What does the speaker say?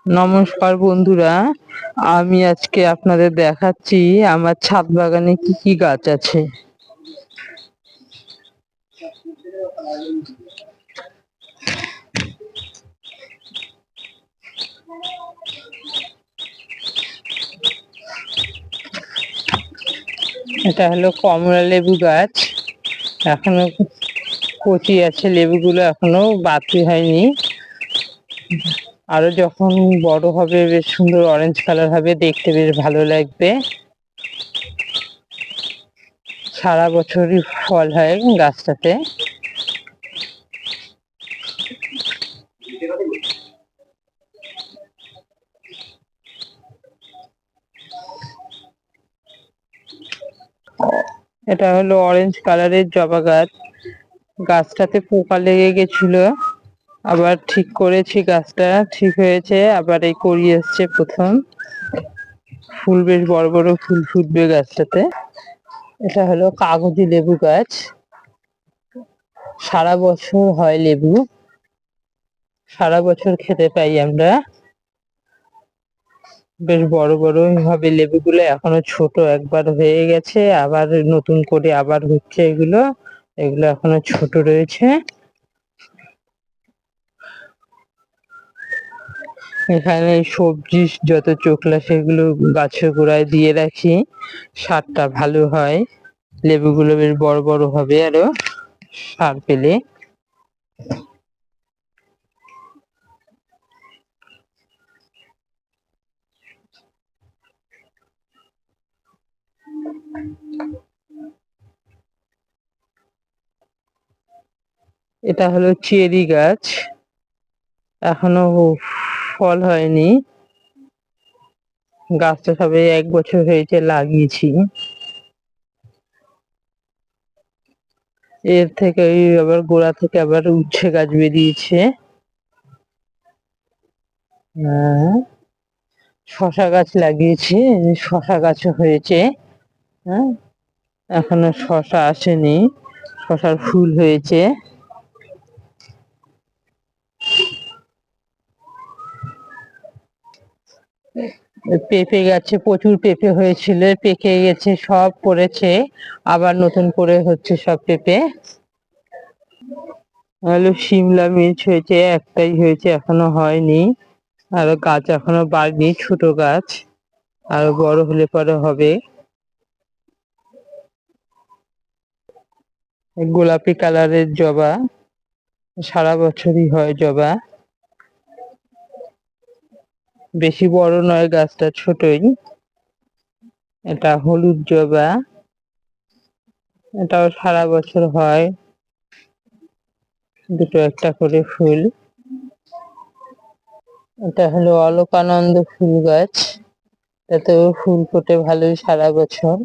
নমস্কার বন্ধুরা, আমি আজকে আপনাদের দেখাচ্ছি আমার ছাদ বাগানে কি কি গাছ আছে। এটা হলো কমলা লেবু গাছ। এখনো কচি আছে, লেবুগুলো এখনো বাতি হয়নি। আরো যখন বড় হবে বেশ সুন্দর অরেঞ্জ কালার হবে, দেখতে বেশ ভালো লাগবে। সারা বছরই ফল হয় গাছটাতে। এটা হলো অরেঞ্জ কালারের জবা গাছ। গাছটাতে পোকা লেগে গেছিল, আবার ঠিক করেছি, গাছটা ঠিক হয়েছে, আবার এই কড়ি এসছে প্রথম। ফুল বেশ বড় বড় ফুল ফুটবে গাছটাতে। এটা হলো কাগজি লেবু গাছ। সারা বছর হয় লেবু, সারা বছর খেতে পাই আমরা। বেশ বড় বড় হবে লেবুগুলো, এখনো ছোট, একবার হয়ে গেছে, আবার নতুন করে আবার হচ্ছে। এগুলো এগুলো এখনো ছোট রয়েছে। এখানে সবজি যত চোখলা সেগুলো গাছের গোড়ায় দিয়ে রাখি, সারটা ভালো হয়, লেবুগুলো বেশ বড় বড় হবে আরো সার পেলে। এটা হলো চেরি গাছ, এখনো ফল হয়নি। গাছটা সবে 1 বছর হয়েছে লাগিয়েছি। এর থেকে আবার গোড়া থেকে আবার উচ্ছে গাছ বেরিয়েছে। শশা গাছ লাগিয়েছি, শশা গাছও হয়েছে। হ্যাঁ, এখনো শশা আসেনি, শশার ফুল হয়েছে। পেঁপে গাছে প্রচুর পেঁপে হয়েছিল, পেকে গেছে, সব পড়েছে, আবার নতুন করে হচ্ছে সব পেঁপে। হলো শিমলা মির্চ হয়েছে, একটাই হয়েছে, এখনো হয়নি, আরো গাছ এখনো বাড়েনি, ছোট গাছ, আরো বড় হলে পরে হবে। গোলাপি কালারের জবা, সারা বছরই হয় জবা, বেশি বড় নয়, গাছটা ছোটই। এটা হলুদ জবা, এটাও সারা বছর হয়, দুটো একটা করে ফুল। এটা হলো অলকানন্দ ফুল গাছ, এতেও ফুল ফোটে ভালোই সারা বছর।